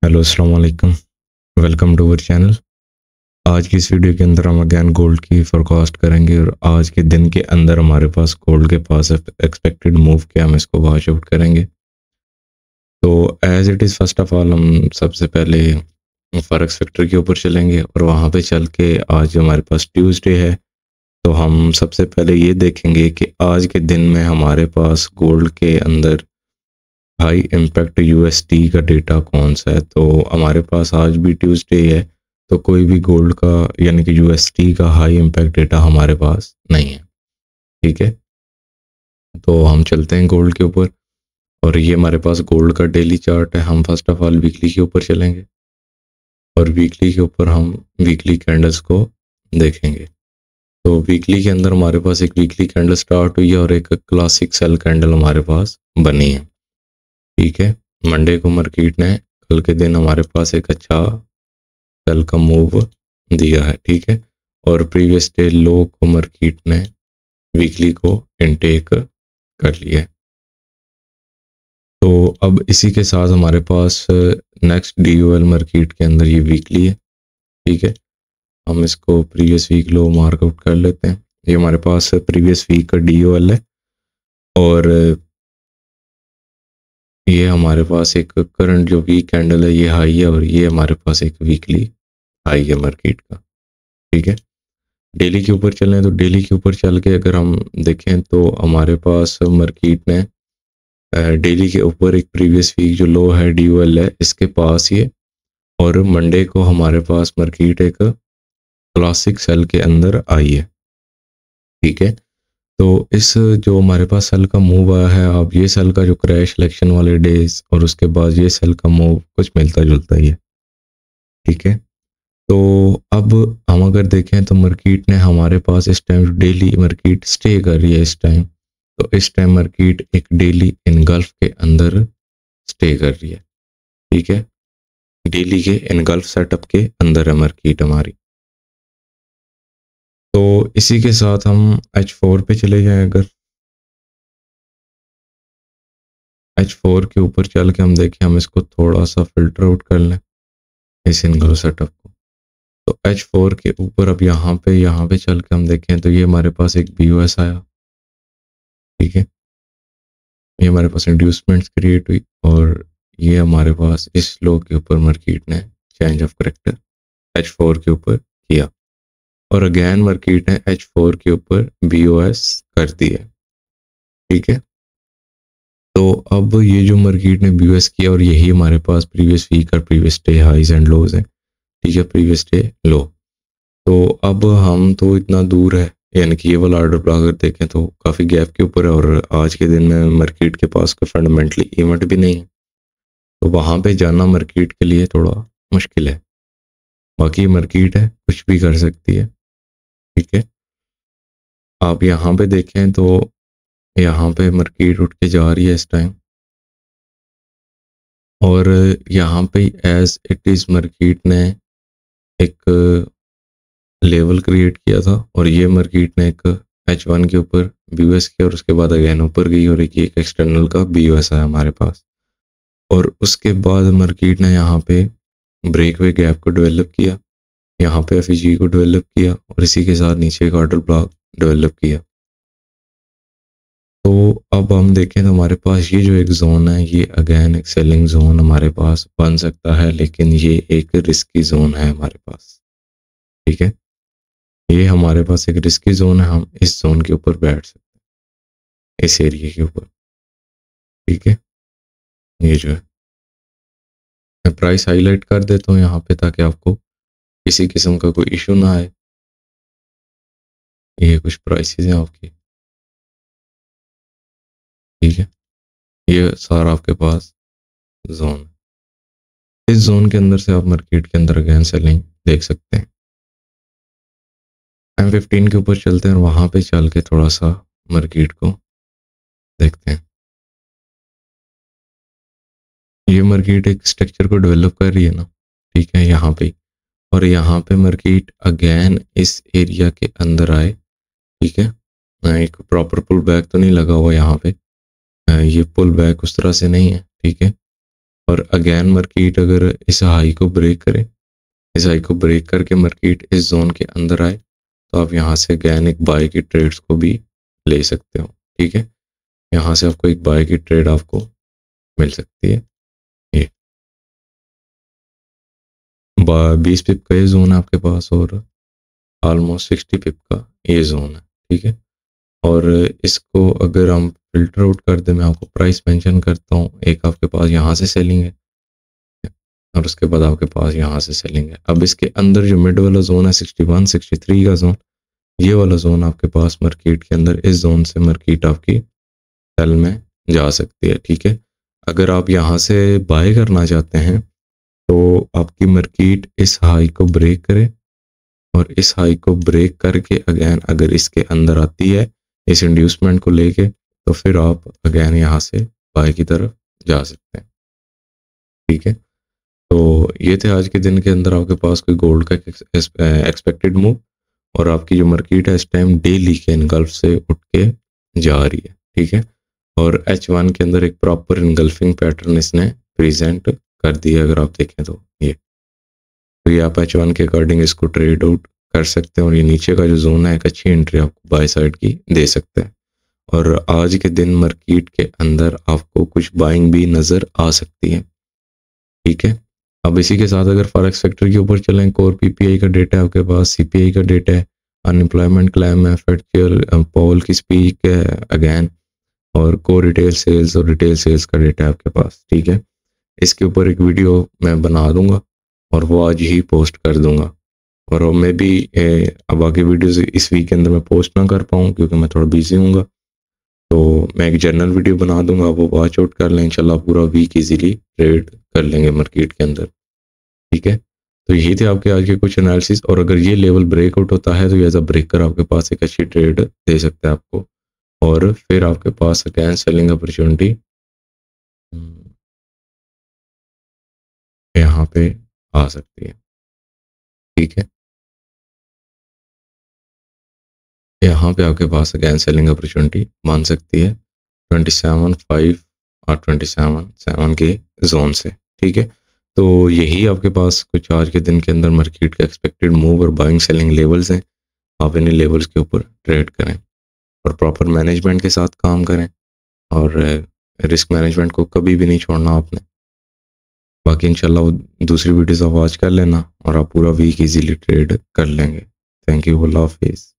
Hello अस्सलाम वालेकुम, welcome to our channel. आज की इस वीडियो के अंदर हम अगेन गोल्ड की फोरकास्ट करेंगे और आज के दिन के अंदर हमारे पास गोल्ड के पास एक्सपेक्टेड मूव क्या हम इसको वॉच आउट करेंगे। तो as it is first of all हम सबसे पहले फॉरेक्स फैक्टर के ऊपर चलेंगे और वहाँ पे चल के आज हमारे पास ट्यूसडे है, तो हम सबसे पहले ये देखेंगे कि आज के दिन में हमारे पास गोल्ड के अंदर हाई इम्पैक्ट यूएसडी का डेटा कौन सा है। तो हमारे पास आज भी ट्यूसडे है, तो कोई भी गोल्ड का यानी कि यूएसडी का हाई इम्पैक्ट डेटा हमारे पास नहीं है। ठीक है, तो हम चलते हैं गोल्ड के ऊपर और ये हमारे पास गोल्ड का डेली चार्ट है। हम फर्स्ट ऑफ ऑल वीकली के ऊपर चलेंगे और वीकली के ऊपर हम वीकली कैंडल्स को देखेंगे। तो वीकली के अंदर हमारे पास एक वीकली कैंडल स्टार्ट हुई है और एक क्लासिक सेल कैंडल हमारे पास बनी है। ठीक है, मंडे को मार्केट ने कल के दिन हमारे पास एक अच्छा सेल का मूव दिया है। ठीक है, और प्रीवियस डे लो को मार्केट ने वीकली को इनटेक कर लिया है। तो अब इसी के साथ हमारे पास नेक्स्ट डीयूएल मार्केट के अंदर ये वीकली है। ठीक है, हम इसको प्रीवियस वीक लो मार्कआउट कर लेते हैं। ये हमारे पास प्रीवियस वीक का डीयूएल है और ये हमारे पास एक करंट जो वीक कैंडल है ये हाई है और ये हमारे पास एक वीकली हाई है मार्केट का। ठीक है, डेली के ऊपर चलें तो डेली के ऊपर चल के अगर हम देखें तो हमारे पास मार्केट ने डेली के ऊपर एक प्रीवियस वीक जो लो है डीयूएल है इसके पास ही है और मंडे को हमारे पास मार्केट एक क्लासिक सेल के अंदर आई है। ठीक है, तो इस जो हमारे पास सेल का मूव आया है, अब ये सेल का जो क्रैश इलेक्शन वाले डेज और उसके बाद ये सेल का मूव कुछ मिलता जुलता ही है। ठीक है, तो अब हम अगर देखें तो मार्केट ने हमारे पास इस टाइम डेली मार्केट स्टे कर रही है इस टाइम, तो इस टाइम मार्केट एक डेली इनगल्फ के अंदर स्टे कर रही है। ठीक है, डेली के इनगल्फ सेटअप के अंदर है मार्केट हमारी। तो इसी के साथ हम H4 पे चले जाएं। अगर H4 के ऊपर चल के हम देखें, हम इसको थोड़ा सा फिल्टर आउट कर लें इस इनगल्फ सेटअप को। तो H4 के ऊपर अब यहाँ पे चल के हम देखें तो ये हमारे पास एक BOS आया। ठीक है, ये हमारे पास इंड्यूसमेंट्स क्रिएट हुई और ये हमारे पास इस लो के ऊपर मार्केट ने चेंज ऑफ करेक्टर H4 के ऊपर किया और अगेन मार्केट ने H4 के ऊपर BOS कर दिया। ठीक है, तो अब ये जो मार्केट ने BOS किया और यही हमारे पास प्रीवियस वीक और previous day highs and lows है। ठीक है, प्रीवियस डे लो। तो अब हम तो इतना दूर है, यानी कि ये वाला ऑर्डर ब्लॉक अगर देखें तो काफ़ी गैप के ऊपर है और आज के दिन में मार्केट के पास कोई फंडामेंटली इवेंट भी नहीं है, तो वहाँ पे जाना मार्केट के लिए थोड़ा मुश्किल है। बाकी मार्केट है, कुछ भी कर सकती है। ठीक है, आप यहाँ पे देखें तो यहाँ पे मार्केट उठ के जा रही है इस टाइम और यहाँ पे एज इट इज़ मार्केट ने एक लेवल क्रिएट किया था और ये मार्केट ने एक H1 के ऊपर BOS किया और उसके बाद अगेन ऊपर गई और एक एक्सटर्नल का BOS आया हमारे पास और उसके बाद मार्केट ने यहाँ पे ब्रेकवे गैप को डेवलप किया, यहाँ पे FEG को डेवलप किया और इसी के साथ नीचे एक ऑर्डर ब्लॉक डेवलप किया। तो अब हम देखें तो हमारे पास ये जो एक जोन है ये अगेन एक सेलिंग जोन हमारे पास बन सकता है, लेकिन ये एक रिस्की जोन है हमारे पास। ठीक है, ये हमारे पास एक रिस्की जोन है, हम इस जोन के ऊपर बैठ सकते हैं, इस एरिया के ऊपर। ठीक है, ये जो है मैं प्राइस हाईलाइट कर देता हूँ यहाँ पे ताकि आपको किसी किस्म का कोई इशू ना आए। ये कुछ प्राइसेस हैं आपकी। ठीक है, ये सारा आपके पास जोन है, इस जोन के अंदर से आप मार्केट के अंदर अगेन सेलिंग देख सकते हैं। M15 के ऊपर चलते हैं और वहाँ पे चल के थोड़ा सा मार्केट को देखते हैं। ये मार्केट एक स्ट्रक्चर को डेवलप कर रही है ना। ठीक है, यहाँ पे और यहाँ पे मार्केट अगेन इस एरिया के अंदर आए। ठीक है, एक प्रॉपर पुल बैक तो नहीं लगा हुआ यहाँ पे, ये पुल बैक उस तरह से नहीं है। ठीक है, और अगेन मार्केट अगर इस हाई को ब्रेक करे, इस हाई को ब्रेक करके मार्केट इस जोन के अंदर आए, तो आप यहाँ से अगेन एक बाय की ट्रेड्स को भी ले सकते हो। ठीक है, यहाँ से आपको एक बाय की ट्रेड आपको मिल सकती है। ये 20 पिप का ये जोन है आपके पास और ऑलमोस्ट 60 पिप का ये जोन है। ठीक है, और इसको अगर हम फिल्टर आउट कर दें, मैं आपको प्राइस मेंशन करता हूँ। एक आपके पास यहाँ से सेलिंग है और उसके बाद आपके पास यहाँ से सेलिंग है। अब इसके अंदर जो मिड वाला जोन है 61 63 का जोन, ये वाला जोन आपके पास मार्केट के अंदर, इस जोन से मार्केट आपकी सेल में जा सकती है। ठीक है, अगर आप यहाँ से बाय करना चाहते हैं तो आपकी मार्केट इस हाई को ब्रेक करे और इस हाई को ब्रेक करके अगेन अगर इसके अंदर आती है इस इंड्यूसमेंट को लेके, तो फिर आप अगेन यहाँ से बाय की तरफ जा सकते हैं। ठीक है, तो ये थे आज के दिन के अंदर आपके पास कोई गोल्ड का एक्सपेक्टेड मूव, और आपकी जो मार्केट है इस टाइम डेली के इनगल्फ से उठ के जा रही है। ठीक है, और H1 के अंदर एक प्रॉपर इनगल्फिंग पैटर्न इसने प्रेजेंट कर दिया। अगर आप देखें तो ये आप H1 के अकॉर्डिंग इसको ट्रेड आउट कर सकते हैं, और ये नीचे का जो जोन है एक अच्छी एंट्री आपको बाय साइड की दे सकते हैं। और आज के दिन मार्केट के अंदर आपको कुछ बाइंग भी नज़र आ सकती है। ठीक है, अब इसी के साथ अगर फॉरेक्स सेक्टर के ऊपर चलें, कोर PPI का डेटा है आपके पास, CPI का डेटा है, अनएम्प्लॉयमेंट क्लेम है, फेड चेयर पॉल की स्पीच है अगेन, और कोर रिटेल सेल्स और रिटेल सेल्स का डेटा है आपके पास। ठीक है, इसके ऊपर एक वीडियो मैं बना दूंगा और वो आज ही पोस्ट कर दूंगा, और मैं भी अब बाकी वीडियोस इस वीक के अंदर मैं पोस्ट ना कर पाऊँ क्योंकि मैं थोड़ा बिजी हूँगा, तो मैं एक जनरल वीडियो बना दूंगा, वो वॉच आउट कर लें। इंशाल्लाह पूरा वीक इजीली ट्रेड कर लेंगे मार्केट के अंदर। ठीक है, तो यही थे आपके आज के कुछ एनालिसिस, और अगर ये लेवल ब्रेकआउट होता है तो एज अ ब्रेकर आपके पास एक अच्छी ट्रेड दे सकता है आपको, और फिर आपके पास अगेन सेलिंग अपॉर्चुनिटी यहाँ पे आ सकती है। ठीक है, यहाँ पे आपके पास अगेन सेलिंग अपॉर्चुनिटी मान सकती है 27.5 और 27.7 के जोन से। ठीक है, तो यही आपके पास कुछ आज के दिन के अंदर मार्केट के एक्सपेक्टेड मूव और बाइंग सेलिंग लेवल्स हैं। आप इन्हीं लेवल्स के ऊपर ट्रेड करें और प्रॉपर मैनेजमेंट के साथ काम करें, और रिस्क मैनेजमेंट को कभी भी नहीं छोड़ना आपने। बाकी इंशाल्लाह दूसरी वीडियोस आप वॉच कर लेना और आप पूरा वीक इजीली ट्रेड कर लेंगे। थैंक यू, अल्लाह हाफिज़।